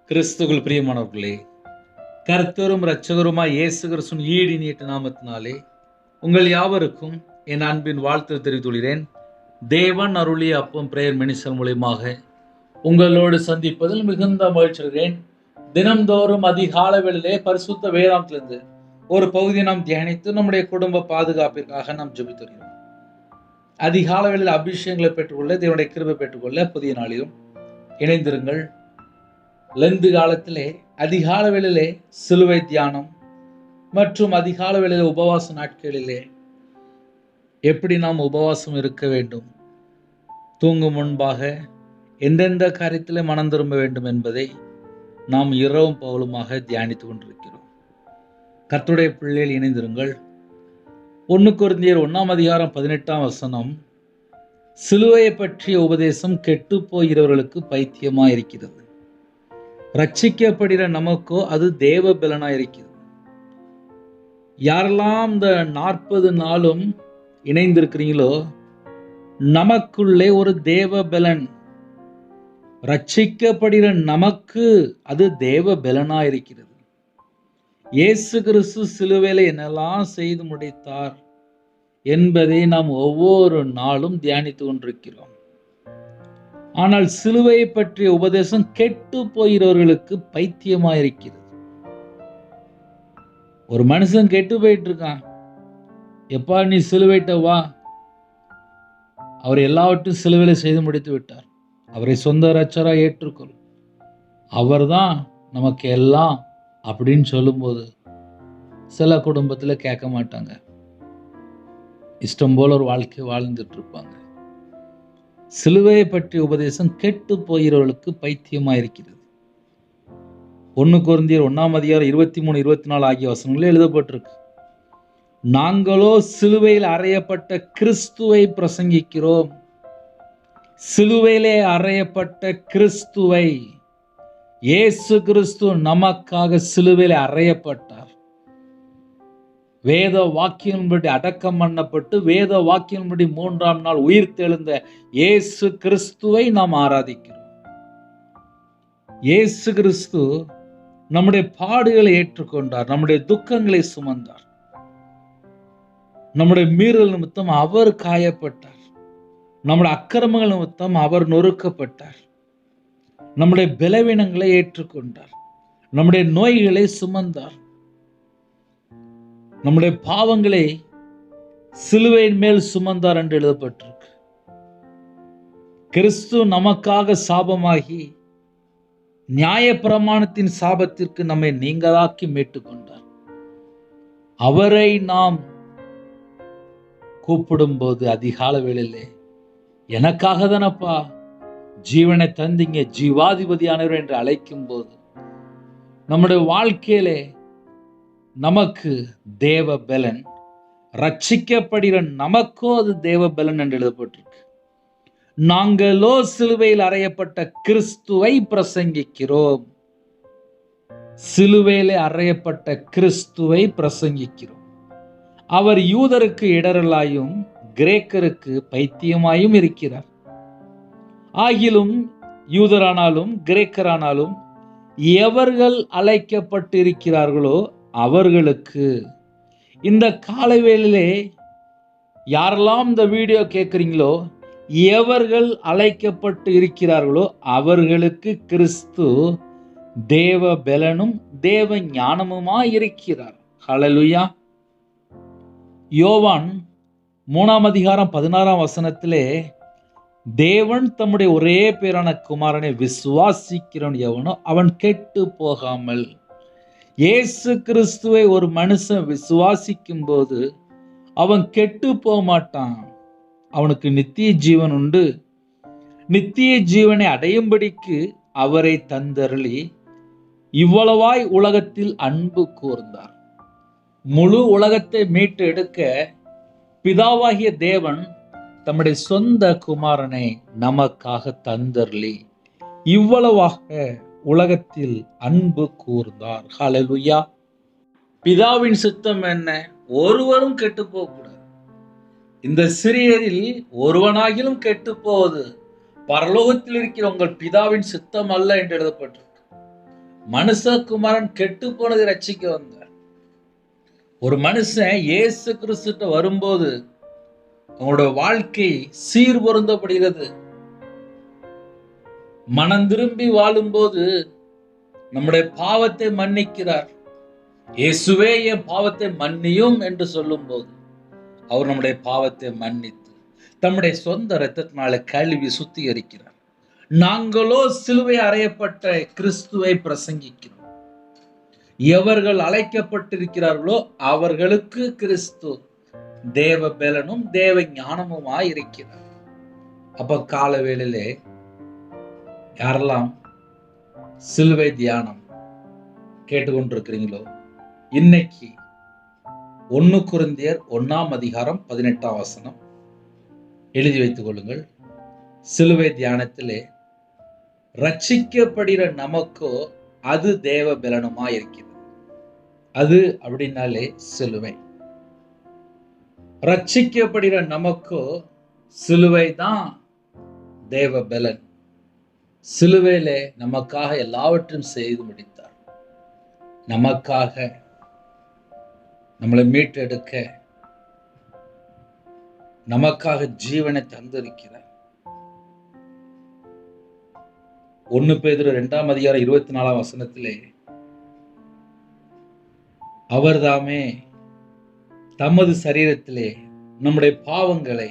கிறிஸ்துவுக்குள் பிரியமானவர்களே, கர்த்தரும் இரட்சகருமாய் இயேசு கிறிஸ்துவின் ஈடு நீட்ட நாமத்தினாலே உங்கள் யாவருக்கும் என் அன்பின் வாழ்த்து தெரிவித்துள்ளேன். தேவன் அருளிய அப்பம் பிரேயர் மினிஸ்டர் மூலமாக உங்களோடு சந்திப்பதில் மிகுந்த மகிழ்ச்சி அடைகிறேன். தினம்தோறும் அதிகாலை வேளையிலே பரிசுத்த வேதாகமத்திலிருந்து ஒரு பகுதியை நாம் தியானித்து நம்முடைய குடும்ப பாதுகாப்பிற்காக நாம் ஜெபித்து வருகிறோம். அதிகாலை வேளையில் அபிஷேகங்களை பெற்றுக்கொள்ள, தேவனுடைய கிருபை பெற்றுக்கொள்ள புதிய நாளிலும் இணைந்திருங்கள். லெந்து காலத்திலே அதிகால வேளையிலே சிலுவை தியானம் மற்றும் அதிகால வேளையிலே உபவாச நாட்களிலே எப்படி நாம் உபவாசம் இருக்க வேண்டும், தூங்கும் முன்பாக எந்தெந்த காரியத்திலே மனம் திரும்ப வேண்டும் என்பதை நாம் இரவும் பகலுமாக தியானித்து கொண்டிருக்கிறோம். கர்த்தருடைய பிள்ளையில் இணைந்திருங்கள். 1 கொரிந்தியர் 1:18 சிலுவையை பற்றிய உபதேசம் கெட்டு போகிறவர்களுக்கு பைத்தியமா இருக்கிறது, ரட்சிக்கப்படுகிற நமக்கோ அது தேவ பலனா இருக்கிறது. யாரெல்லாம் இந்த 40 நாளும் இணைந்திருக்கிறீங்களோ, நமக்குள்ளே ஒரு தேவ பலன், ரட்சிக்கப்படுகிற நமக்கு அது தேவ பலனா இருக்கிறது. இயேசு கிறிஸ்து சிலுவையில என்னெல்லாம் செய்து முடித்தார் என்பதை நாம் ஒவ்வொரு நாளும் தியானித்து கொண்டிருக்கிறோம். ஆனால் சிலுவையை பற்றிய உபதேசம் கெட்டு போகிறவர்களுக்கு பைத்தியமாயிருக்கிறது. ஒரு மனுஷன் கெட்டு போயிட்டு இருக்கான், எப்பா நீ சிலுவைட்ட வா, அவர் எல்லாவற்றையும் சிலுவையில செய்து முடித்து விட்டார், அவரை சொந்த இரட்சகரா ஏற்றுக்கொள், அவர்தான் நமக்கு எல்லாம் அப்படின்னு சொல்லும்போது சில குடும்பத்துல கேட்க மாட்டாங்க, இஷ்டம் போல ஒரு வாழ்க்கை வாழ்ந்துட்டு இருப்பாங்க. சிலுவையை பற்றிய உபதேசம் கெட்டு போகிறவர்களுக்கு பைத்தியமா இருக்கிறது. 1 கொரிந்தியர் 1:23-24 ஆகிய வசனங்களில் எழுதப்பட்டிருக்கு. நாங்களோ சிலுவையில் அறையப்பட்ட கிறிஸ்துவை பிரசங்கிக்கிறோம். சிலுவையிலே அறையப்பட்ட கிறிஸ்துவை, இயேசு கிறிஸ்து நமக்காக சிலுவையிலே அறையப்பட்டார். வேத வாக்கியன்படி அடக்கம் பண்ணப்பட்டு வேத வாக்கியன்படி 3ஆம் நாள் உயிர் தெழுந்த இயேசு கிறிஸ்துவை நாம் ஆராதிக்கிறோம். இயேசு கிறிஸ்து நம்முடைய பாடுகளை ஏற்றுக்கொண்டார், நம்முடைய துக்கங்களை சுமந்தார், நம்முடைய மீறல் நிமித்தம் அவர் காயப்பட்டார், நம்முடைய அக்கிரமங்கள் நிமித்தம் அவர் நொறுக்கப்பட்டார், நம்முடைய பலவீனங்களை ஏற்றுக்கொண்டார், நம்முடைய நோய்களை சுமந்தார், நம்முடைய பாவங்களை சிலுவையின் மேல் சுமந்தார் என்று எழுதப்பட்டிருக்கு. கிறிஸ்து நமக்காக சாபமாகி நியாயப்பிரமாணத்தின் சாபத்திற்கு நம்மை நீங்களாக்கி மீட்டுக் கொண்டார். அவரை நாம் கூப்பிடும் போது அதிகால வேளையிலே, எனக்காக தானப்பா ஜீவனை தந்தீங்க, ஜீவாதிபதியானவர் என்று அழைக்கும் போது நம்முடைய வாழ்க்கையிலே நமக்கு தேவ பலன், ரட்சிக்கப்படுகிற நமக்கோ அது தேவ பலன் என்று எழுதப்பட்டிருக்கு. நாங்களோ சிலுவையில் அறையப்பட்ட கிறிஸ்துவை பிரசங்கிக்கிறோம். சிலுவையிலே அறையப்பட்ட கிறிஸ்துவை பிரசங்கிக்கிறோம். அவர் யூதருக்கு இடரலாயும் கிரேக்கருக்கு பைத்தியமாயும் இருக்கிறார். ஆகிலும் யூதரானாலும் கிரேக்கரானாலும் எவர்கள் அழைக்கப்பட்டு இருக்கிறார்களோ அவர்களுக்கு, இந்த காலை வேளையிலே யாரெல்லாம் இந்த வீடியோ கேட்குறீங்களோ, எவர்கள் அழைக்கப்பட்டு இருக்கிறார்களோ அவர்களுக்கு கிறிஸ்து தேவ பலனும் தேவ ஞானமுமாய் இருக்கிறார். ஹல்லேலூயா. யோவான் 3:16 தேவன் தம்முடைய ஒரே பேரான குமாரனை விசுவாசிக்கிறவன் எவனோ அவன் கெட்டு போகாமல், இயேசு கிறிஸ்துவை ஒரு மனுஷன் விசுவாசிக்கும் போது அவன் கெட்டு போக மாட்டான், அவனுக்கு நித்திய ஜீவன் உண்டு. நித்திய ஜீவனை அடையும்படிக்கு அவரை தந்தருளி இவ்வளவாய் உலகத்தில் அன்பு கூர்ந்தார். முழு உலகத்தை மீட்டு எடுக்க பிதாவாகிய தேவன் தம்முடைய சொந்த குமாரனை நமக்காக தந்தருளி இவ்வளவாக உலகத்தில் அன்பு கூர்ந்தார். ஹல்லேலூயா. பிதாவின் சித்தம் என்ன? ஒருவரும் கெட்டு போகக்கூடாது. இந்த சிறியரில் ஒருவனாகிலும் கெட்டு போவது பரலோகத்தில் இருக்கிற உங்கள் பிதாவின் சித்தம் அல்ல என்று எழுதப்பட்டிருக்கு. மனுஷகுமாரன் கெட்டு போனதை ரட்சிக்க வந்தார். ஒரு மனுஷன் இயேசு கிறிஸ்துட்ட வரும்போது அவங்களோட வாழ்க்கை சீர்பொருந்தப்படுகிறது. மனம் திரும்பி வாழும்போது நம்முடைய பாவத்தை மன்னிக்கிறார். இயேசுவே என் பாவத்தை மன்னியும் என்று சொல்லும் போது அவர் நம்முடைய பாவத்தை மன்னித்து தம்முடைய சொந்த இரத்தத்தினால கழுவி சுத்திகரிக்கிறார். நாங்களோ சிலுவை அறையப்பட்ட கிறிஸ்துவை பிரசங்கிக்கிறோம். எவர்கள் அழைக்கப்பட்டிருக்கிறார்களோ அவர்களுக்கு கிறிஸ்து தேவ பலனும் தேவ ஞானமுமாய் இருக்கிறார். அப்ப கால வேளையிலே யாரெல்லாம் சிலுவை தியானம் கேட்டுக்கொண்டிருக்கிறீங்களோ, இன்னைக்கு 1 கொரிந்தியர் 1:18 எழுதி வைத்துக் கொள்ளுங்கள். சிலுவை தியானத்திலே ரட்சிக்கப்படுகிற நமக்கோ அது தேவ பலனுமா இருக்கிறது. அது அப்படின்னாலே சிலுவை. ரட்சிக்கப்படுகிற நமக்கோ சிலுவை தான் தேவ பலன். சிலுவையிலே நமக்காக எல்லாவற்றையும் செய்து முடித்தார். நமக்காக நம்மளை மீட்டெடுக்க நமக்காக ஜீவனை தந்திருக்கிறார். 1 பேதுரு 2:24 அவர்தாமே தமது சரீரத்திலே நம்முடைய பாவங்களை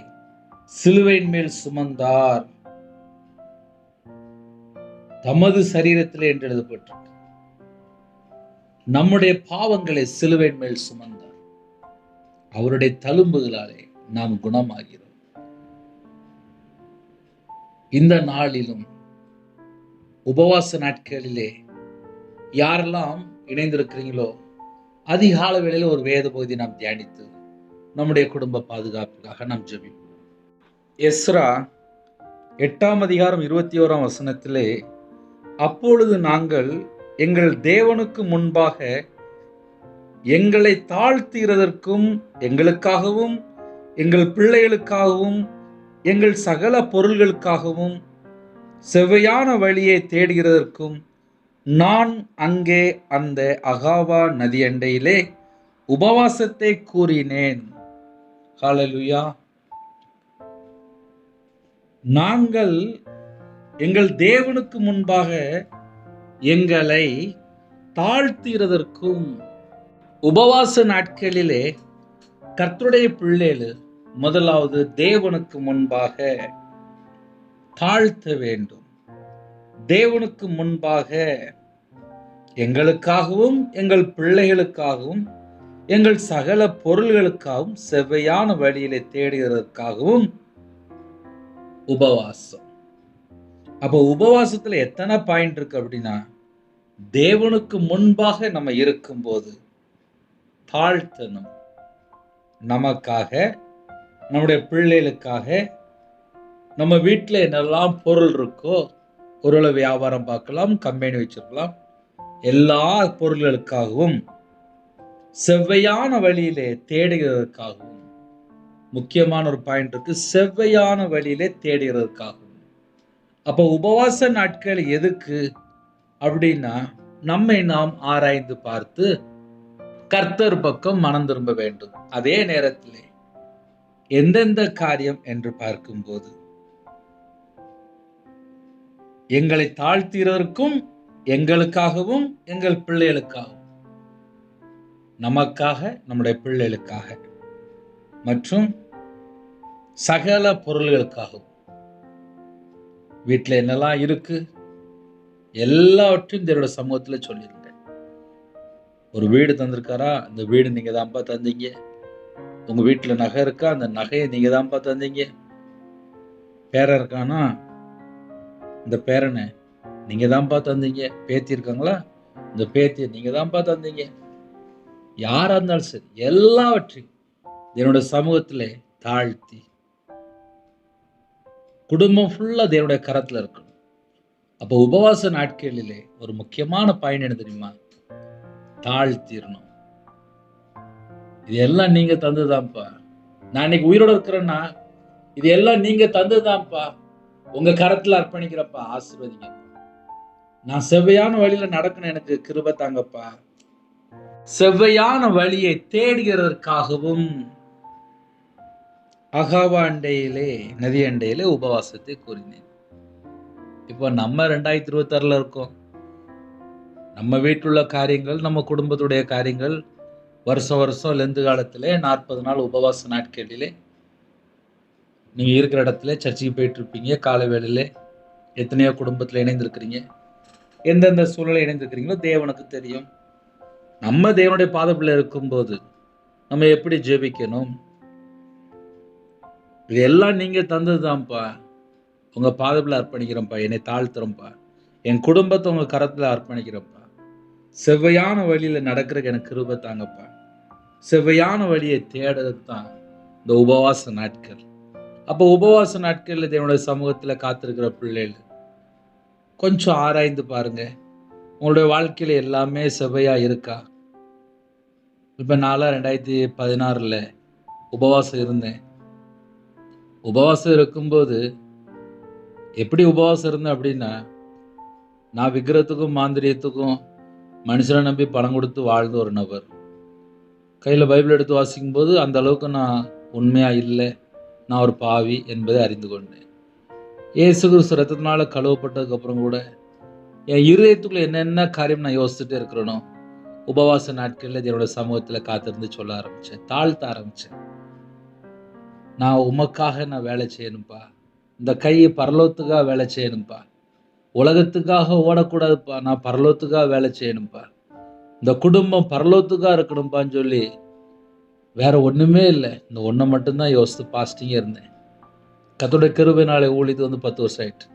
சிலுவையின் மேல் சுமந்தார். தமது சரீரத்திலே என்று எழுதப்பட்டிருக்கு. நம்முடைய பாவங்களை சிலுவையின் மேல் சுமந்தார். அவருடைய தழும்புகளாலே நாம் குணமாகிறோம். இந்த நாளிலும் உபவாச நாட்களிலே யாரெல்லாம் இணைந்திருக்கிறீங்களோ, அதிகால வேளையில ஒரு வேத பகுதி நாம் தியானித்து நம்முடைய குடும்ப பாதுகாப்புக்காக நாம் ஜெபிப்போம். எஸ்ரா 8:21 அப்பொழுது நாங்கள் எங்கள் தேவனுக்கு முன்பாக எங்களை தாழ்த்துகிறதற்கும் எங்களுக்காகவும் எங்கள் பிள்ளைகளுக்காகவும் எங்கள் சகல பொருள்களுக்காகவும் செவ்வையான வழியை தேடுகிறதற்கும் நான் அங்கே அந்த அகாவா நதி அண்டையிலே உபவாசத்தை கூறினேன். ஹல்லேலூயா. நாங்கள் எங்கள் தேவனுக்கு முன்பாக எங்களை தாழ்த்துகிறதற்கும் உபவாச நாட்களிலே கர்த்தருடைய பிள்ளைகள் முதலாவது தேவனுக்கு முன்பாக தாழ்த்த வேண்டும். தேவனுக்கு முன்பாக எங்களுக்காகவும் எங்கள் பிள்ளைகளுக்காகவும் எங்கள் சகல பொருள்களுக்காகவும் செவ்வையான வழியிலே தேடுகிறதற்காகவும் உபவாசம். அப்போ உபவாசத்துல எத்தனை பாயிண்ட் இருக்கு அப்படின்னா, தேவனுக்கு முன்பாக நம்ம இருக்கும்போது தாழ்த்தணும். நமக்காக, நம்முடைய பிள்ளைகளுக்காக, நம்ம வீட்டில் என்னெல்லாம் பொருள் இருக்கோ, பொருளை வியாபாரம் பார்க்கலாம், கம்பெனி வச்சிருக்கலாம், எல்லா பொருள்களுக்காகவும் செவ்வையான வழியிலே தேடுகிறதற்காகவும். முக்கியமான ஒரு பாயிண்ட் இருக்கு, செவ்வையான வழியிலே தேடுகிறதற்காகவும். அப்போ உபவாச நாட்கள் எதுக்கு அப்படின்னா, நம்மை நாம் ஆராய்ந்து பார்த்து கர்த்தர் பக்கம் மனம் திரும்ப வேண்டும். அதே நேரத்திலே எந்தெந்த காரியம் என்று பார்க்கும்போது, எங்களை தாழ்த்துகிறதற்கும் எங்களுக்காகவும் எங்கள் பிள்ளைகளுக்காகவும், நமக்காக நம்முடைய பிள்ளைகளுக்காக மற்றும் சகல பொருள்களுக்காகவும், வீட்டில் என்னெல்லாம் இருக்கு எல்லாவற்றையும் தேவனுடைய சமூகத்துல சொல்லிருங்க. ஒரு வீடு தந்திருக்காரா, அந்த வீடு நீங்க தான்ப்பா தந்தீங்க. உங்க வீட்டுல நகை இருக்கா, அந்த நகையை நீங்க தான்ப்பா தந்தீங்க. பேரன் இருக்கானா, இந்த பேரனை நீங்க தான்ப்பா தந்தீங்க. பேத்தி இருக்காங்களா, இந்த பேத்தியை நீங்க தான்ப்பா தந்தீங்க. யாரா இருந்தாலும் சரி, எல்லாவற்றையும் தேவனுடைய சமூகத்திலே தாழ்த்தி, குடும்பம் ஃபுல்லா தேவனுடைய கரத்துல இருக்கணும். அப்போ உபவாச நாட்களிலே ஒரு முக்கியமான பயன் என்ன தெரியுமா? தாழ்த்திடணும். இது எல்லாம் நீங்க தந்துதான்ப்பா. நான் இன்னைக்கு உயிரோட இருக்கிறேன்னா இது எல்லாம் நீங்க தந்துதான்ப்பா. உங்க கரத்துல அர்ப்பணிக்கிறப்பா, ஆசீர்வதிங்க. நான் செவ்வையான வழியில நடக்கணும், எனக்கு கிருபை தாங்கப்பா. செவ்வையான வழியை தேடுகிறதற்காகவும் அகாவா அண்டையிலே, நதி அண்டையிலே உபவாசத்தை கூறினேன். இப்போ நம்ம 2026 இருக்கோம். நம்ம வீட்டுள்ள காரியங்கள், நம்ம குடும்பத்துடைய காரியங்கள், வருஷம் லெந்து காலத்திலே 40 நாள் உபவாச நாட்களிலே நீங்க இருக்கிற இடத்துல சர்ச்சுக்கு போயிட்டு இருப்பீங்க. காலை வேளையிலே எத்தனையோ குடும்பத்தில் இணைந்திருக்கிறீங்க. எந்தெந்த சூழலை இணைந்திருக்கிறீங்களோ தேவனுக்கு தெரியும். நம்ம தேவனுடைய பாதத்தில் இருக்கும்போது நம்ம எப்படி ஜெபிக்கணும், இது எல்லாம் நீங்க தந்ததுதான்ப்பா. உங்க பாதத்தில் அர்ப்பணிக்கிறோம்ப்பா, என்னை தாழ்த்துறோம்ப்பா, என் குடும்பத்தை உங்க கரத்துல அர்ப்பணிக்கிறோம்ப்பா. செவ்வையான வழியில நடக்கிறதுக்கு எனக்கு கிருபை தாங்கப்பா. செவ்வையான வழியை தேடுறது தான் இந்த உபவாச நாட்கள். அப்போ உபவாச நாட்கள்ல தேவனுடைய சமூகத்துல காத்திருக்கிற பிள்ளைகள் கொஞ்சம் ஆராய்ந்து பாருங்க, உங்களுடைய வாழ்க்கையில எல்லாமே செவ்வையா இருக்கா? இப்ப நான்லாம் 2016 உபவாசம் இருந்தேன். உபவாசம் இருக்கும்போது எப்படி உபவாசம் இருந்தேன் அப்படின்னா, நான் விக்கிரத்துக்கும் மாந்திரியத்துக்கும் மனுஷனை நம்பி பணம் கொடுத்து வாழ்ந்த ஒரு நபர். கையில் பைபிள் எடுத்து வாசிக்கும் போது அந்த அளவுக்கு நான் உண்மையா இல்லை, நான் ஒரு பாவி என்பதை அறிந்து கொண்டேன். இயேசு கிறிஸ்து ரத்தத்தினால கழுவப்பட்டதுக்கு அப்புறம் கூட என் இருதயத்துக்குள்ள என்னென்ன காரியம் நான் யோசிச்சுட்டே இருக்கிறேனோ, உபவாச நாட்களில் என்னோட சமூகத்தில் காத்திருந்து சொல்ல ஆரம்பிச்சேன், தாழ்த்த ஆரம்பிச்சேன். நான் உமக்காக நான் வேலை செய்யணும்ப்பா, இந்த கையை பரலோகத்துக்காக வேலை செய்யணும்ப்பா, உலகத்துக்காக ஓடக்கூடாதுப்பா, நான் பரலோகத்துக்காக வேலை செய்யணும்ப்பா, இந்த குடும்பம் பரலோகத்துக்காக இருக்கணும்ப்பான்னு சொல்லி வேற ஒண்ணுமே இல்லை, இந்த ஒன்றை மட்டும்தான் யோசித்து பாஸ்டிங்க இருந்தேன். கர்த்தருடைய கிருபையினாலே ஊழியது 10 வருஷம் ஆயிட்டு.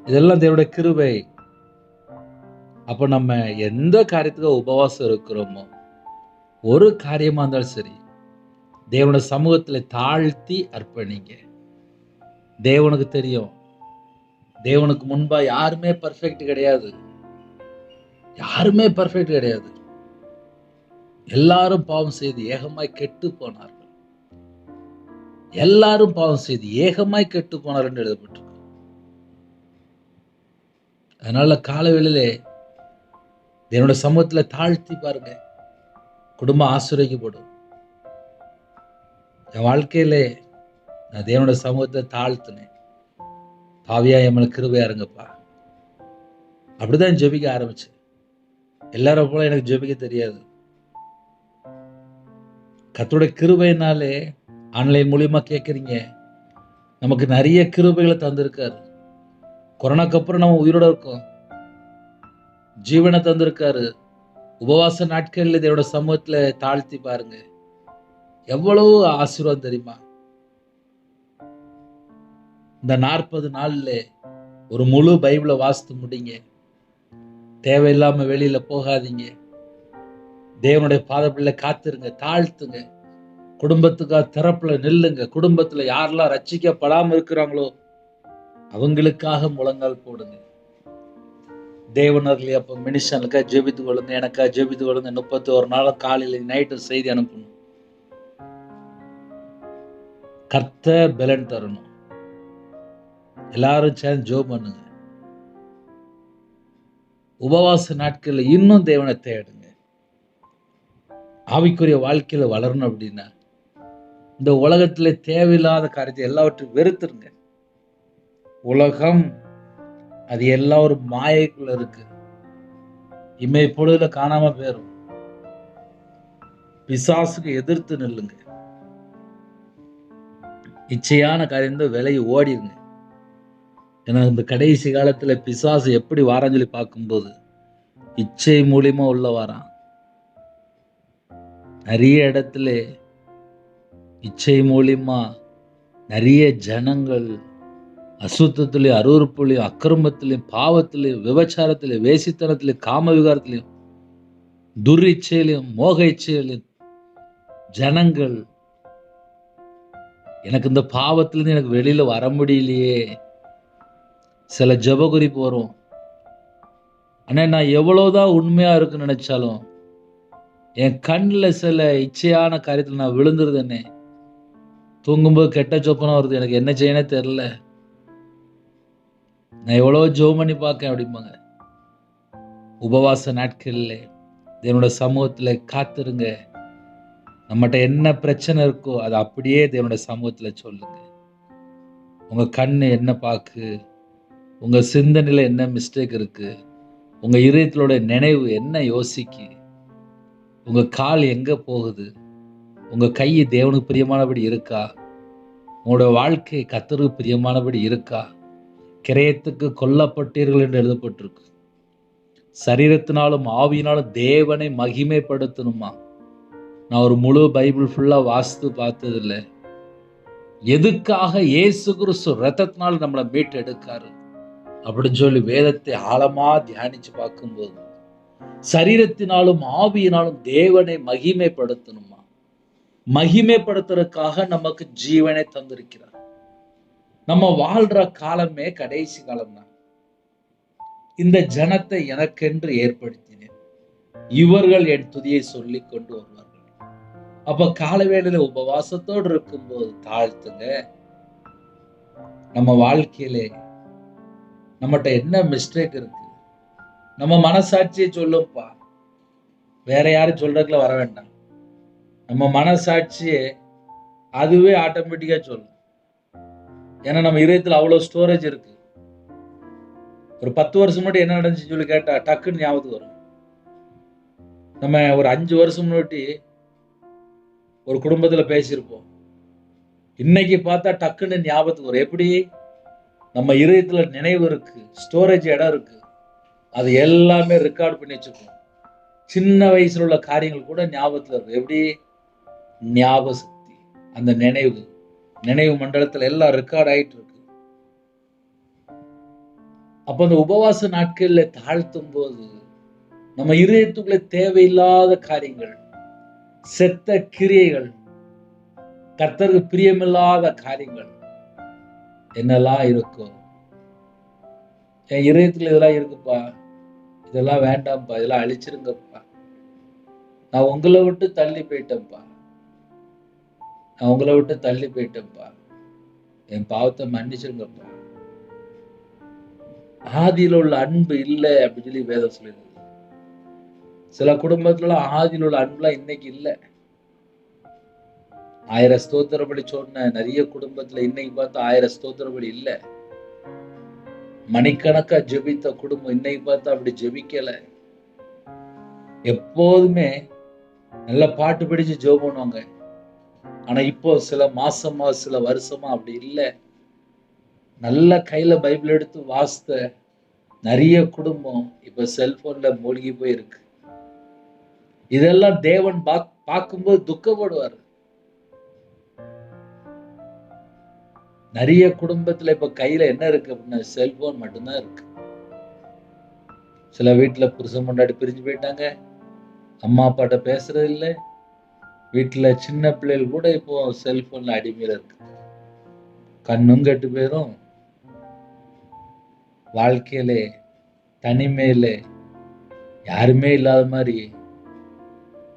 இதெல்லாம் தேவனுடைய கிருபை. அப்போ நம்ம எந்த காரியத்துக்கு உபவாசம் இருக்கிறோமோ, ஒரு காரியமா இருந்தாலும் சரி, தேவனுடைய சமூகத்துல தாழ்த்தி அர்ப்பணிங்க. தேவனுக்கு தெரியும், தேவனுக்கு முன்பா யாருமே பர்ஃபெக்ட் கிடையாது. யாருமே பர்ஃபெக்ட் கிடையாது. எல்லாரும் பாவம் செய்து ஏகமாய் கெட்டு போனார்கள். எல்லாரும் பாவம் செய்து ஏகமாய் கெட்டு போனார் என்று எழுதப்பட்டிருக்கு. அதனால காலவேளையிலே தேவனுடைய சமூகத்துல தாழ்த்தி பாருங்க, குடும்பம் ஆசீர்வதிக்கப்படும். என் வாழ்க்கையிலே நான் தேவனுடைய சமூகத்தை தாழ்த்தினேன். பாவியா என் மேல கிருபையா இருங்கப்பா, அப்படிதான் ஜெபிக்க ஆரம்பிச்சேன். எல்லாரும் போல எனக்கு ஜெபிக்க தெரியாது. கர்த்தருடைய கிருபையினாலே ஆன்லைன் மூலியமா கேட்குறீங்க, நமக்கு நிறைய கிருபைகளை தந்திருக்காரு. கொரோனாக்கு அப்புறம் நம்ம உயிரோட இருக்கோம், ஜீவனை தந்திருக்காரு. உபவாச நாட்கள்ல இதோட சமூகத்துல தாழ்த்தி பாருங்க, எவ்வளவு ஆசீர்வாதம் தெரியுமா? இந்த 40 நாள்ல ஒரு முழு பைபிளை வாசித்து முடிங்க. தேவையில்லாம வெளியில போகாதீங்க. தேவனுடைய பாதப்பிள்ளை காத்துருங்க, தாழ்த்துங்க. குடும்பத்துக்காக திறப்புல நில்லுங்க. குடும்பத்துல யாரெல்லாம் ரட்சிக்கப்படாம இருக்கிறாங்களோ அவங்களுக்காக முழங்கால் போடுங்க. தேவனர்லி அப்ப மினிஷனுக்காக ஜெபித்து கொள்ளுங்க, எனக்காக ஜெபித்து கொள்ளுங்க. 31 நாளும் காலையில நைட்டு செய்தி அனுப்பணும். கர்த்தர் பலன் தரணும். எல்லாரும் சேர்ந்து ஜெபம் பண்ணுங்க. உபவாச நாட்கள்ல இன்னும் தேவனை தேடுங்க. ஆவிக்குரிய வாழ்க்கையில வளரணும் அப்படின்னா இந்த உலகத்துல தேவையில்லாத காரியத்தை எல்லாவற்றையும் வெறுத்துருங்க. உலகம் அது எல்லாம் ஒரு மாயைக்குள்ள இருக்கு, இமை பொழுதுல காணாம போயிரும். பிசாசுக்கு எதிர்த்து நில்லுங்க. இச்சையான காரியம் விலகி ஓடிடுங்க. ஏன்னா இந்த கடைசி காலத்துல பிசாசு எப்படி வாரான்னு சொல்லி பார்க்கும்போது இச்சை மூலியமா உள்ள வாரான். நிறைய இடத்துல இச்சை மூலியமா நிறைய ஜனங்கள் அசுத்தத்திலையும் அருவருப்புலையும் அக்கிரமத்திலையும் பாவத்திலையும் விபச்சாரத்திலையும் வேசித்தனத்திலையும் காம விகாரத்திலையும் துர் இச்சையிலையும் மோக இச்சையிலையும் ஜனங்கள், எனக்கு இந்த பாவத்திலிருந்து எனக்கு வெளியில வர முடியலையே. சில ஜெப குறிப்பு வரும், ஆனா நான் எவ்வளவுதான் உண்மையா இருக்குன்னு நினைச்சாலும் என் கண்ணில் சில இச்சையான காரியத்தில் நான் விழுந்துருதேனே. தூங்கும்போது கெட்ட சொப்பனம் வருது, எனக்கு என்ன செய்யனே தெரியல. நான் எவ்வளோ ஜெபம் பண்ணி பார்க்கேன் அப்படிம்பாங்க. உபவாச நாட்கள்ல தேவனோட சமூகத்துல காத்திருங்க. நம்மகிட்ட என்ன பிரச்சனை இருக்கோ அதை அப்படியே தேவனோட சமூகத்துல சொல்லுங்க. உங்க கண்ணு என்ன பார்க்கு, உங்க சிந்தனையில என்ன மிஸ்டேக் இருக்கு, உங்க இதயத்திலோட நினைவு என்ன யோசிக்கு, உங்க கால் எங்க போகுது, உங்க கை தேவனுக்கு பிரியமானபடி இருக்கா, உங்களோட வாழ்க்கை கர்த்தருக்கு பிரியமானபடி இருக்கா. கிரயத்துக்கு கொல்லப்பட்டீர்கள் என்று எழுதப்பட்டிருக்கு. சரீரத்தினாலும் ஆவியினாலும் தேவனை மகிமைப்படுத்தணுமா. நான் ஒரு முழு பைபிள் ஃபுல்லா வாசித்து பார்த்ததில்லை. எதுக்காக இயேசு கிறிஸ்து ரத்தத்தினால் நம்மளை மீட்டு எடுக்காரு அப்படின்னு சொல்லி வேதத்தை ஆழமா தியானிச்சு பார்க்கும்போது சரீரத்தினாலும் ஆவியினாலும் தேவனை மகிமைப்படுத்தணுமா. மகிமைப்படுத்துறதுக்காக நமக்கு ஜீவனை தந்திருக்கிறார். நம்ம வாழ்ற காலமே கடைசி காலம் தான். இந்த ஜனத்தை எனக்கென்று ஏற்படுத்தினேன், இவர்கள் என் துதியை சொல்லி கொண்டு வருவார்கள். அப்ப காலவேளையில உபவாசத்தோடு இருக்கும்போது தாழ்த்துங்க. நம்ம வாழ்க்கையிலே நம்மகிட்ட என்ன மிஸ்டேக் இருக்கு, நம்ம மனசாட்சியை சொல்லும்பா. வேற யாரும் சொல்றதுக்குள்ள வர வேண்டாம். நம்ம மனசாட்சியே அதுவே ஆட்டோமேட்டிக்கா சொல்லும். ஏன்னா நம்ம இதயத்துல அவ்வளவு ஸ்டோரேஜ் இருக்கு. ஒரு 10 வருஷம் முன்னாடி என்ன நடந்துச்சு சொல்லி கேட்டா டக்குன்னு ஞாபகத்துக்கு வரும். நம்ம ஒரு 5 வருஷம் முன்னாடி ஒரு குடும்பத்துல பேசியிருப்போம். இன்னைக்கு பார்த்தா டக்குன்னு ஞாபகத்துக்கு வரும். எப்படி? நம்ம இதயத்துல நினைவு இருக்கு, ஸ்டோரேஜ் இடம் இருக்கு, அது எல்லாமே ரெக்கார்ட் பண்ணி வச்சிருக்கோம். சின்ன வயசுல உள்ள காரியங்கள் கூட ஞாபகத்துல இருக்கு. எப்படி? ஞாபக சக்தி, அந்த நினைவு மண்டலத்துல எல்லாம் ரெக்கார்ட் ஆயிட்டு இருக்கு. அப்ப அந்த உபவாச நாட்கள்ல தாழ்த்தும் போது நம்ம இதயத்துக்குள்ள தேவையில்லாத காரியங்கள், செத்த கிரியைகள், கர்த்தருக்கு பிரியமில்லாத காரியங்கள் என்னெல்லாம் இருக்கோ, என் இதயத்துல இதெல்லாம் இருக்குப்பா, இதெல்லாம் வேண்டாம்ப்பா, இதெல்லாம் அழிச்சிருங்கப்பா, நான் உங்களை விட்டு தள்ளி போயிட்டேன்ப்பா, நான் உங்களை விட்டு தள்ளி போயிட்டேன்ப்பா, என் பாவத்தை மன்னிச்சிருங்கப்பா. ஆதியில உள்ள அன்பு இல்லை அப்படின்னு சொல்லி வேதம் சொல்லிடுது. சில குடும்பத்துல ஆதியில உள்ள அன்புலாம் இன்னைக்கு இல்லை. 1000 ஸ்தோத்திரபடி சொன்ன நிறைய குடும்பத்துல இன்னைக்கு பார்த்தா 1000 ஸ்தோத்திரபடி இல்லை. மணிக்கணக்கா ஜெபித்த குடும்பம் இன்னைக்கு பார்த்தா அப்படி ஜெபிக்கல. எப்போதுமே நல்ல பாட்டு படிச்சு ஜெபம் பண்ணுவாங்க. ஆனா இப்போ சில மாசமா சில வருஷமா அப்படி இல்லை. நல்ல கையில பைபிள் எடுத்து வாசித்த நிறைய குடும்பம் இப்ப செல்போன்ல மூழ்கி போயிருக்கு. இதெல்லாம் தேவன் பார்க்கும்போது துக்கப்படுவார். நிறைய குடும்பத்துல இப்ப கையில என்ன இருக்கு அப்படின்னா செல்போன் மட்டும்தான் இருக்கு. சில வீட்டுல புருஷன் பொண்டாட்டி பிரிஞ்சு போயிட்டாங்க, அம்மா அப்பாட்ட பேசுறது இல்லை. வீட்டுல சின்ன பிள்ளைகள் கூட இப்போ செல்போன்ல அடிமையில இருக்கு. கண்ணும் கெட்டு போயிரும். வாழ்க்கையிலே தனிமையில யாருமே இல்லாத மாதிரி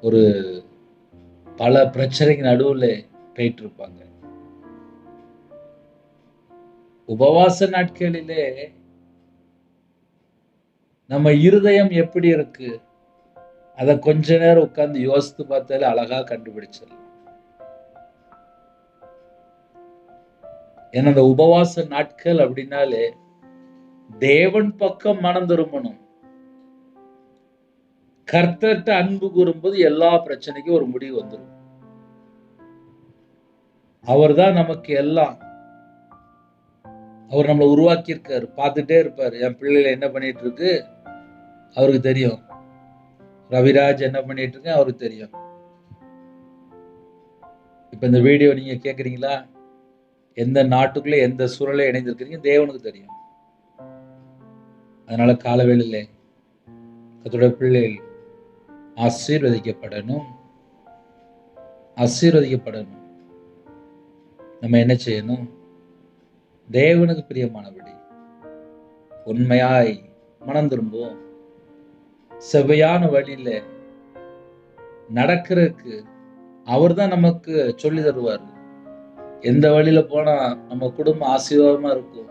ஒரு பல பிரச்சனைக்கு நடுவுல போயிட்டு இருப்பாங்க. உபவாச நாட்களிலே நம்ம இருதயம் எப்படி இருக்கு அத கொஞ்ச நேரம் உட்கார்ந்து யோசித்து பார்த்தாலே அழகா கண்டுபிடிச்சிடலாம். ஏன்னா அந்த உபவாச நாட்கள் அப்படின்னாலே தேவன் பக்கம் மனம் திரும்பணும். கர்த்தர்ட்ட அன்பு கூறும்போது எல்லா பிரச்சனைக்கும் ஒரு முடிவு வந்துடும். அவர் தான் நமக்கு எல்லாம். அவர் நம்மளை உருவாக்கி இருக்காரு, பார்த்துட்டே இருப்பாரு. என் பிள்ளைகளை என்ன பண்ணிட்டு இருக்கு அவருக்கு தெரியும். ரவிராஜ் என்ன பண்ணிட்டு இருக்கு அவருக்கு தெரியும். இப்ப இந்த வீடியோ நீங்க கேக்குறீங்களா, எந்த நாட்டுக்குள்ள எந்த சூழலை இணைந்திருக்கிறீங்க தேவனுக்கு தெரியும். அதனால காலவேளையிலே கர்த்தருடைய பிள்ளைகள் ஆசீர்வதிக்கப்படணும். நம்ம என்ன செய்யணும்? தேவனுக்கு பிரியமானபடி உண்மையாய் மனம் திரும்புவோம். செவ்வையான வழியில நடக்கிறதுக்கு அவர் தான் நமக்கு சொல்லி தருவார். எந்த வழியில போனா நம்ம குடும்பம் ஆசீர்வாதமா இருக்கும்,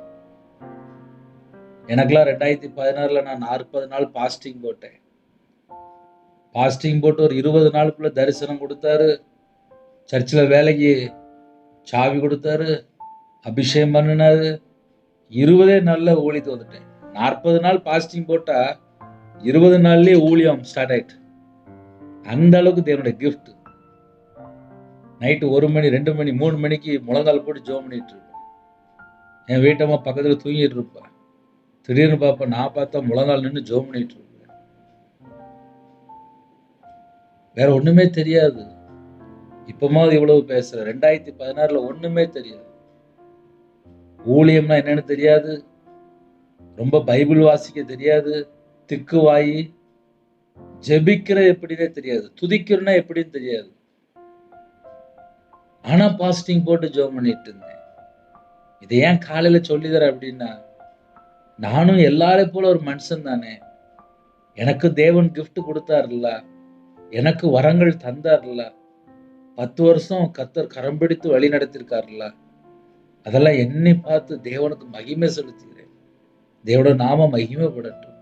எனக்கெல்லாம் 2016 நான் 40 நாள் பாஸ்டிங் போட்டேன். பாஸ்டிங் போட்டு ஒரு 20 நாளுக்குள்ள தரிசனம் கொடுத்தாரு. சர்ச்சில் வேலைக்கு சாவி கொடுத்தாரு, அபிஷேகம் பண்ணினாரு. 20 நாள்ல ஊழியத்து வந்துட்டேன். 40 நாள் பாஸ்டிங் போட்டா 20 நாள்லயே ஊழியம் ஸ்டார்ட் ஆயிட்டு. அந்த அளவுக்கு தேவனுடைய கிஃப்ட். நைட்டு 1 மணி 2 மணி 3 மணிக்கு முழங்கால் போட்டு ஜெபம் பண்ணிட்டு இருப்பேன். என் வீட்டம்மா பக்கத்துல தூங்கிட்டு இருப்பேன். திடீர்னு பார்ப்பேன், நான் பார்த்தா முழங்கால் நின்று ஜெபம் பண்ணிட்டு இருப்பேன். வேற ஒண்ணுமே தெரியாது. இப்பமாவது இவ்வளவு பேசுறேன். 2016 ஒண்ணுமே தெரியாது. ஊழியம்னா என்னன்னு தெரியாது, ரொம்ப பைபிள் வாசிக்க தெரியாது, திக்குவாயி, ஜெபிக்கிற எப்படின்னே தெரியாது, துதிக்கிறனா எப்படின்னு தெரியாது. ஆனா பாஸ்டிங் போட்டு ஜெபம் பண்ணிட்டு இருந்தேன். இதை ஏன் காலையில சொல்லிதர அப்படின்னா, நானும் எல்லாரையும் போல ஒரு மனுஷன் தானே. எனக்கு தேவன் கிஃப்ட் கொடுத்தாருல்ல, எனக்கு வரங்கள் தந்தார்ல, 10 வருஷம் கர்த்தர் கரம் பிடித்து வழி நடத்திருக்காருல்ல, அதெல்லாம் என்னை பார்த்து தேவனுக்கு மகிமை செலுத்துகிறேன். தேவனோட நாம மகிமைப்படட்டும்.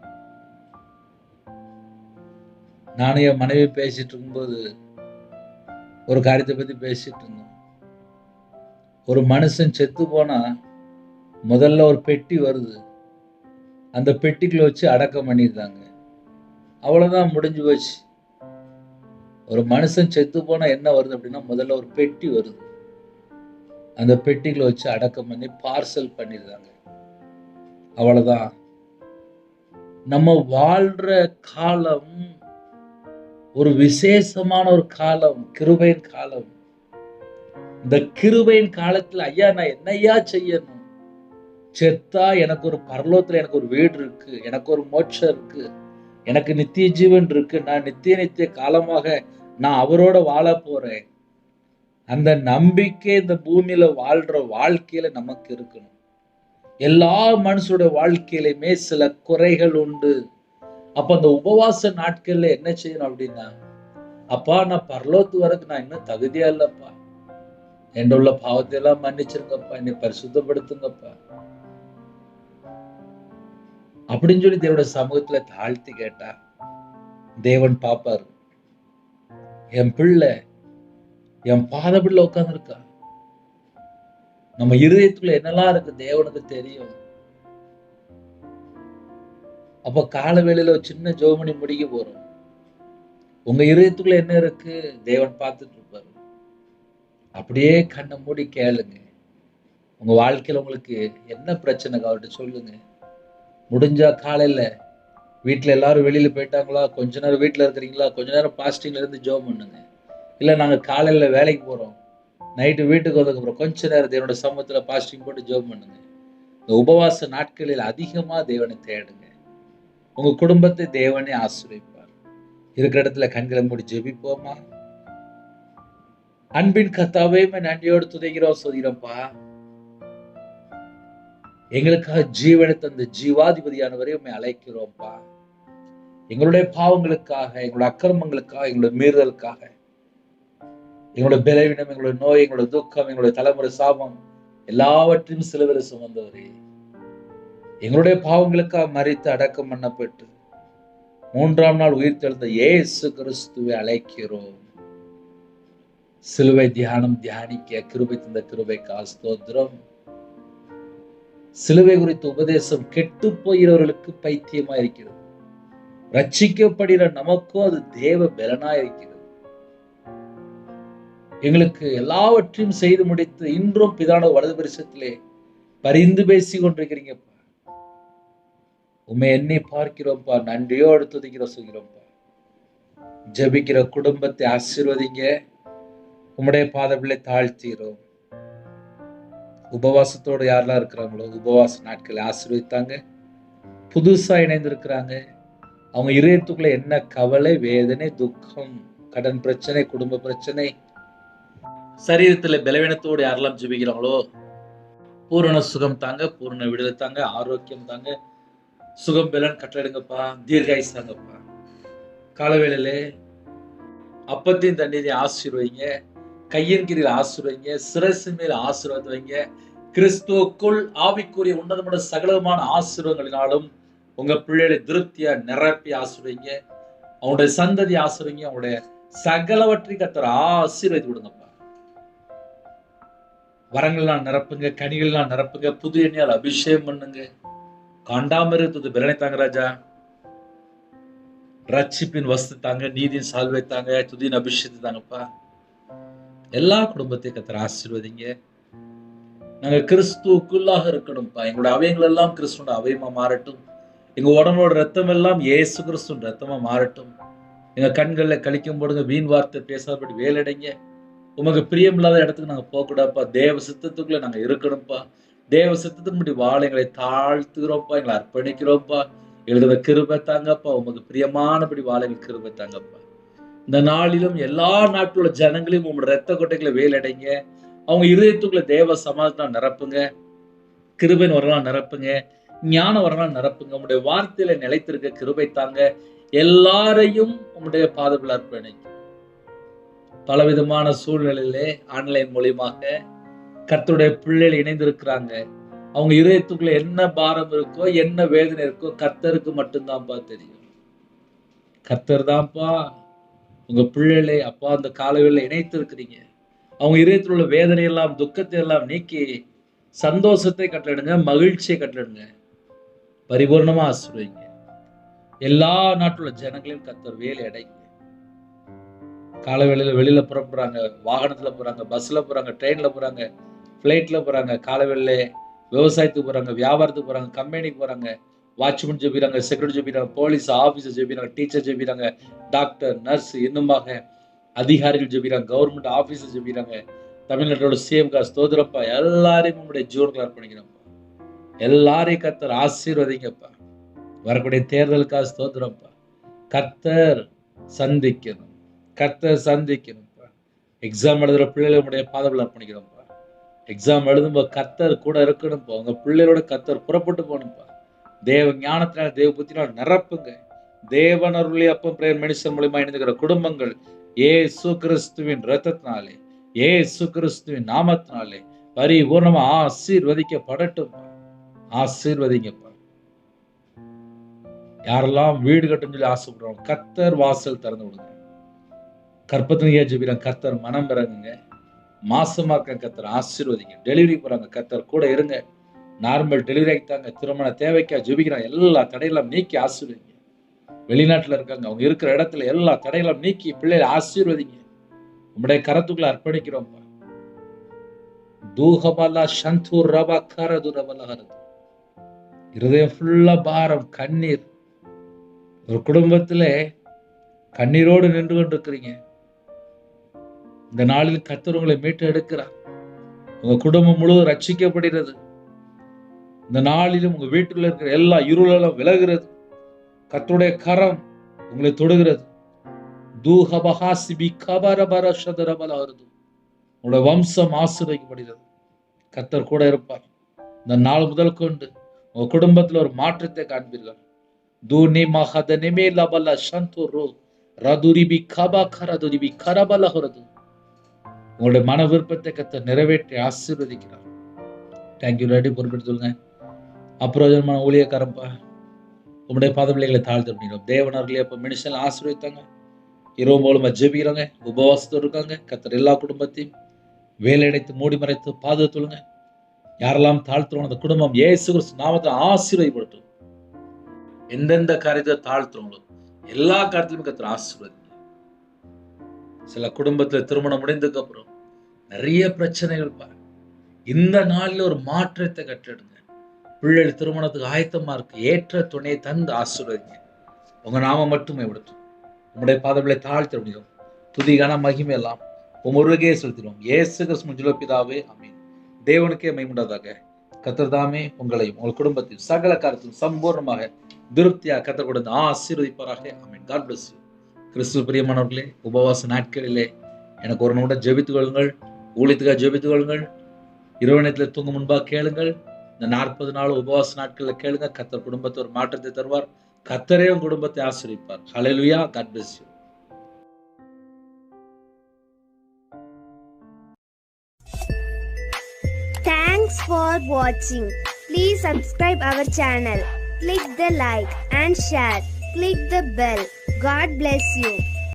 நானும் என் மனைவி பேசிட்டு இருக்கும்போது ஒரு காரியத்தை பத்தி பேசிட்டு இருந்தோம். ஒரு மனுஷன் செத்து போனா முதல்ல ஒரு பெட்டி வருது, அந்த பெட்டிக்குள்ள வச்சு அடக்கம் பண்ணிருந்தாங்க. அவ்வளவுதான், முடிஞ்சு போச்சு. ஒரு மனுஷன் செத்து போனா என்ன வருது அப்படின்னா, முதல்ல ஒரு பெட்டி வருது, அந்த பெட்டிக்குள்ள வச்சு அடக்கம் பண்ணி பார்சல் பண்ணிருந்தாங்க. அவ்வளவுதான். நம்ம வாழ்ற காலம் ஒரு விசேஷமான ஒரு காலம், கிருபையின் காலம். இந்த கிருபையின் காலத்துல ஐயா நான் என்னையா செய்யணும்? செத்தா எனக்கு ஒரு பரலோகத்துல எனக்கு ஒரு வீடு இருக்கு, எனக்கு ஒரு மோட்சம் இருக்கு, எனக்கு நித்திய ஜீவன் இருக்கு, நான் நித்திய காலமாக நான் அவரோட வாழ போறேன். அந்த நம்பிக்கை இந்த பூமியில வாழ்ற வாழ்க்கையில நமக்கு இருக்கணும். எல்லா மனுஷோட வாழ்க்கையிலுமே சில குறைகள் உண்டு. அப்ப அந்த உபவாச நாட்கள்ல என்ன செய்யணும் அப்படின்னா, அப்பா நான் பரலோகத்து வரக்கு நான் இன்னும் தகுதியா இல்லப்பா, என்ற உள்ள பாவத்தை எல்லாம் மன்னிச்சிருங்கப்பா, என்னை பரிசுத்தப்படுத்துங்கப்பா அப்படின்னு சொல்லி தேவனுடைய சமூகத்துல தாழ்த்தி கேட்டா தேவன் பாப்பாரு. என் பிள்ளை என் பாத பிள்ளை உட்கார்ந்து இருக்கா. நம்ம இருதயத்துக்குள்ள என்னெல்லாம் இருக்கு தேவனுக்கு தெரியும். அப்ப கால வேளையில ஒரு சின்ன ஜெபம் முடிக்க போறோம். உங்க இருதயத்துக்குள்ள என்ன இருக்கு தேவன் பார்த்துட்டு இருப்பாரு. அப்படியே கண்ணை மூடி கேளுங்க. உங்க வாழ்க்கையில உங்களுக்கு என்ன பிரச்சனை அவர்கிட்ட சொல்லுங்க. முடிஞ்சா காலையில வீட்டுல எல்லாரும் வெளியில போயிட்டாங்களா, கொஞ்ச நேரம் வீட்டுல இருக்கிறீங்களா, கொஞ்ச நேரம் பாஸ்டிங்ல இருந்து ஜெபம் பண்ணுங்க. இல்ல நாங்க காலையில வேலைக்கு போறோம், நைட்டு வீட்டுக்கு வந்ததுக்கு அப்புறம் கொஞ்ச நேரம் தேவனோட சமூகத்துல பாஸ்டிங் போட்டு ஜெபம் பண்ணுங்க. இந்த உபவாச நாட்களில் அதிகமா தேவனை தேடுங்க. உங்க குடும்பத்தை தேவனே ஆசீர்வதிப்பார். இருக்கிற இடத்துல கண்களை மூடி ஜெபிப்போமா. அன்பின் கர்த்தாவே நன்றியோடு துதிக்கிறோம், சொல்கிறோம்ப்பா. எங்களுக்காக ஜீவனை தந்த ஜீவாதிபதியானவரை உண்மை அழைக்கிறோம்ப்பா. எங்களுடைய பாவங்களுக்காக, எங்களுடைய அக்கிரமங்களுக்காக, எங்களுடைய மீறுதலுக்காக, எங்களுடைய பலவீனம், எங்களுடைய நோய், எங்களுடைய துக்கம், எங்களுடைய தலைமுறை சாபம் எல்லாவற்றையும் சிலுவையில் சுமந்தவரே, எங்களுடைய பாவங்களுக்காக மரித்து அடக்கம் பண்ணப்பட்டு 3ஆம் நாள் உயிர் தெழுந்த இயேசு கிறிஸ்துவை அழைக்கிறோம். சிலுவை தியானம் தியானிக்க கிருபை தந்த கிருபைக்கு ஸ்தோத்திரம். சிலுவை குறித்த உபதேசம் கெட்டு போகிறவர்களுக்கு பைத்தியமா இருக்கிறது, ரட்சிக்கப்படுகிற நமக்கும் அது தேவ பலனா இருக்கிறது. எங்களுக்கு எல்லாவற்றையும் செய்து முடித்து இன்றும் பிதான வலது பரிசத்திலே பரிந்து பேசி கொண்டிருக்கிறீங்கப்பா. உண்மை எண்ணி பார்க்கிறோம்ப்பா, நன்றியோடு துதிக்கிறோம், சொல்கிறோம்ப்பா. ஜெபிக்கிற குடும்பத்தை ஆசீர்வதிங்க. உம்முடைய பாதங்களை தாழ்த்தீரோம். உபவாசத்தோடு யாரெல்லாம் இருக்கிறாங்களோ உபவாச நாட்களை ஆசீர்வதித்தாங்க. புதுசா இணைந்திருக்கிறாங்க, அவங்க இதயத்துக்குள்ள என்ன கவலை, வேதனை, துக்கம், கடன் பிரச்சனை, குடும்ப பிரச்சனை, சரீரத்துல பலவீனத்தோடு யாரெல்லாம் ஜெபிக்கிறாங்களோ பூரண சுகம் தாங்க, பூரண விடுதலை தாங்க, ஆரோக்கியம் தாங்க, சுகம் பலன் கட்டளைங்கப்பா, தீர்காயுசு தாங்கப்பா. காலவேளையில அப்பத்தையும் தண்ணீரையும் ஆசீர்வைங்க, கையின் கீழில் ஆசீர்வைங்க, சிரசு மேல் ஆசீர்வாதம் வைங்க, கிறிஸ்துவுக்குள் ஆவிக்குரிய உன்னதமான சகலமான ஆசீர்வாதங்களினாலும் உங்க பிள்ளைகளை திருப்தியா நிரப்பி ஆசீர்வதிங்க. அவனுடைய சந்ததி ஆசீர்வதிங்க. அவனுடைய சகலவற்றை கர்த்தர் ஆசீர்வதித்து விடுங்கப்பா. வரங்கள்லாம் நிரப்புங்க, கனிகள்லாம் நிரப்புங்க, புது எண்ணெயால் அபிஷேகம் பண்ணுங்க. காண்டாமிருகத்துக்கு பலனை தாங்க ராஜா. ரட்சிப்பின் வஸ்து தாங்க, நீதியின் சால்வை தாங்க, துதியின் அபிஷேகத்தை தாங்கப்பா. எல்லா குடும்பத்தையும் கர்த்தர் ஆசீர்வதிங்க. நாங்க கிறிஸ்துவுக்குள்ளாக இருக்கணும்ப்பா. எங்களுடைய அவயங்கள் எல்லாம் கிறிஸ்துவோட அவயமா மாறட்டும். எங்க உடம்போட ரத்தம் எல்லாம் இயேசு கிறிஸ்துவின் ரத்தமா மாறட்டும். எங்க கண்கள்ல கழிக்கும் போடுங்க, வீண் வார்த்தை பேசாதபடி வேலடைங்க. உமக்கு பிரியமில்லாத இடத்துக்கு நாங்க போகக்கூடாதுப்பா. தேவ சித்தத்துக்குள்ள நாங்க இருக்கணும்ப்பா. தேவ சித்தத்தின்படி வாழ எங்களை தாழ்த்துகிறோம்ப்பா, எங்களை அர்ப்பணிக்கிறோம்ப்பா. எழுதுற கிருபை தாங்கப்பா. உமக்கு பிரியமானபடி வாழ எங்களுக்கு கிருபை தாங்கப்பா. இந்த நாளிலும் எல்லா நாட்டுல ஜனங்களையும் உங்களோட ரத்த கொட்டைகளை வேலடைங்க. அவங்க இருதயத்துக்குள்ள தேவ சமாதானம் நிரப்புங்க, கிருபையின் வரலாம் நிரப்புங்க, ஞான வரலாம் நிரப்புங்க. உங்களுடைய வார்த்தையில நிலைத்திருக்க கிருபை தாங்க. எல்லாரையும் உங்களுடைய பாதத்தில் அர்ப்பணிங்க. பலவிதமான சூழ்நிலையிலே ஆன்லைன் மூலியமாக கர்த்தருடைய பிள்ளைகள் இணைந்திருக்கிறாங்க. அவங்க இதயத்துக்குள்ள என்ன பாரம் இருக்கோ, என்ன வேதனை இருக்கோ, கர்த்தருக்கு மட்டும்தான்ப்பா தெரியும். கர்த்தர் தான்ப்பா உங்க பிள்ளைகளை அப்பா அந்த காலவெளியில இணைத்து இருக்கிறீங்க. அவங்க இதயத்தில் உள்ள வேதனையெல்லாம் துக்கத்தை எல்லாம் நீக்கி சந்தோஷத்தை கட்டளிடுங்க, மகிழ்ச்சியை கட்டளிடுங்க, பரிபூர்ணமா ஆசீர்வதிங்க. எல்லா நாட்டுல ஜனங்களையும் கர்த்தர் வேலை அடைங்க. காலவேளையில வெளியில புறப்படுறாங்க, வாகனத்துல போறாங்க, பஸ்ல போறாங்க, ட்ரெயின்ல போறாங்க, பிளைட்ல போறாங்க, காலவேளையில விவசாயத்துக்கு போறாங்க, வியாபாரத்துக்கு போறாங்க, கம்பெனிக்கு போறாங்க, வாட்ச்மேன் ஜெபிக்கிறாங்க, செக்யூரிட்டி ஜெபிக்கிறாங்க, போலீஸ் ஆபீசர் ஜெபிக்கிறாங்க, டீச்சர் ஜெபிக்கிறாங்க, டாக்டர், நர்ஸ், இன்னுமாக அதிகாரிகள் ஜெபிக்கிறாங்க, கவர்மெண்ட் ஆபீசர் ஜெபிக்கிறாங்க, தமிழ்நாட்டோட சேம்கா ஸ்தோத்திரப்பா. எல்லாரையும் உங்களுடைய ஜீவன்களை அர்ப்பணிக்கிறோம்ப்பா. எல்லாரையும் கர்த்தர் ஆசீர்வதிங்கப்பா. வரக்கூடிய தேர்தலுக்காக ஸ்தோத்திரப்பா. கர்த்தர் சந்திக்கணும், கர்த்தர் சந்திக்கணும்ப்பா. எக்ஸாம் எழுதுற பிள்ளைகளை உடைய பாதத்தில் அர்ப்பணிக்கிறோம்ப்பா. எக்ஸாம் எழுதும்போது கர்த்தர் கூட இருக்கணும்ப்பா. உங்க பிள்ளைகளோட கர்த்தர் புறப்பட்டு போகணும்ப்பா. தேவ ஞானத்தினால, தேவ புத்தினால் நிரப்புங்க. தேவன் அருளி அப்பம் பிரேயர் மினிஸ்டர் மூலமா இணைந்துக்கிற குடும்பங்கள் இயேசு கிறிஸ்துவின் ரத்தத்தினாலே, இயேசு கிறிஸ்துவின் நாமத்தினாலே பரிபூர்ணமா ஆசீர்வதிக்கப்படட்டும். ஆசீர்வதிங்கப்பா. யாரெல்லாம் வீடு கட்டுன்னு சொல்லி ஆசைப்படுறோம், கர்த்தர் வாசல் திறந்து விடுங்க. கற்பத்தினியா ஜெபிக்கிறாங்க, கர்த்தர் மனம் இறங்குங்க. மாசமா இருக்க கர்த்தர் ஆசீர்வதிங்க. டெலிவரி போறாங்க, கர்த்தர் கூட இருங்க. நார்மல் டெலிவரி ஆகிட்டாங்க, திருமண தேவைக்கா ஜெபிக்கிறாங்க, எல்லா தடையெல்லாம் நீக்கி ஆசீர்வதிங்க. வெளிநாட்டுல இருக்காங்க, அவங்க இருக்கிற இடத்துல எல்லா தடையெல்லாம் நீக்கி பிள்ளைகளை ஆசீர்வதிங்க. உங்களுடைய கரத்துக்குள்ள அர்ப்பணிக்கிறோம்ப்பா. தூஹபலா சந்தூர் ரபா கரது ரபலஹரது. இருதயம் ஃபுல்லா பாரம், கண்ணீர். ஒரு குடும்பத்துல கண்ணீரோடு நின்று கொண்டு இருக்கிறீங்க. இந்த நாளில் கர்த்தர் உங்களை மீட்டு எடுக்கிறார். உங்க குடும்பம் முழுவதும் ரட்சிக்கப்படுகிறது. இந்த நாளிலும் உங்க வீட்டுக்குள்ள இருக்கிற எல்லா இருளெல்லாம் விலகுறது. கர்த்தருடைய கரம் உங்களை தொடுகிறது. உங்களுடைய வம்சம் ஆசீர்வதிக்கப்படுகிறது. கர்த்தர் கூட இருப்பார். இந்த நாள் முதல் கொண்டு உங்க குடும்பத்துல ஒரு மாற்றத்தை காண்பீர்கள். தூனி மகதனிமே லபல சந்தூரு ரதுரிபி கபா கரதுரிபி கரபலஹரது. உங்களுடைய மன விருப்பத்தை கர்த்தர் நிறைவேற்றி ஆசீர்வதிக்கிறார். Thank you daddy. பொறுப்பெடுத்து சொல்லுங்க. அப்பிரயோஜனமான ஊழியக்காரப்பா, உங்களுடைய பாதபிள்ளைகளை தாழ்த்து அப்படிங்கிறோம். தேவனர்களே அப்ப மனுஷன் ஆசீர்வதித்தாங்க. இரவு மூலமா ஜெபிக்கிறாங்க, உபவாசத்தோடு இருக்காங்க. கர்த்தர் எல்லா குடும்பத்தையும் வேலை அடைத்து மூடி மறைத்து பாதுகாத்துள்ளுங்க. யாரெல்லாம் தாழ்த்துறோம் அந்த குடும்பம் இயேசு கிறிஸ்து நாமத்தை ஆசீர்வதிப்படுத்தும். எந்தெந்த காரியத்தை தாழ்த்துறோங்களோ எல்லா காரியத்திலும் கர்த்தர் ஆசீர்வதிங்க. சில குடும்பத்துல திருமணம் முடிந்ததுக்கு அப்புறம் நிறைய பிரச்சனைகள் பாரு. இந்த நாளில் ஒரு மாற்றத்தை கற்றெடுங்க. பிள்ளைகள் திருமணத்துக்கு ஆயத்தமா இருக்கு, ஏற்ற துணையை தந்து ஆசீர்வதிங்க. உங்க நாம மட்டுமே விடுத்தும் உங்களுடைய பாதங்களை தாழ்த்த முடியும். துதிகான மகிமை எல்லாம் உமருகே செலுத்திடும். இயேசு கிறிஸ்து பிதாவே ஆமென். தேவனுக்கே மகிமையுண்டாதாக. கர்த்தர் தாமே உங்களையும் உங்கள் குடும்பத்தையும் சகல காரியத்திலும் சம்பூர்ணமாக திருப்தியாக கர்த்தர் கொடுத்து ஆசீர்வதிப்பாராக. ஆமென். God bless you. கிறிஸ்துவ பிரியமானவர்களே, உபவாச நாட்களிலே எனக்கு ஒரு நிமிடம் ஜெபித்துக் கொள்ளுங்கள். ஊழியத்துக்காக ஜெபித்துக் கொள்ளுங்கள். இரவு நேரத்தில் தூங்கும் முன்பாக கேளுங்கள். இந்த 40 நாள் உபவாச நாட்களில் கேளுங்க. கர்த்தர் குடும்பத்தை ஒரு மாற்றத்தை தருவார். கர்த்தரே உன் குடும்பத்தை ஆசீர்வதிப்பார். ஹல்லேலூயா. God bless you. Thanks for watching. Please subscribe our channel. Click the like and share. Click the bell. God bless you.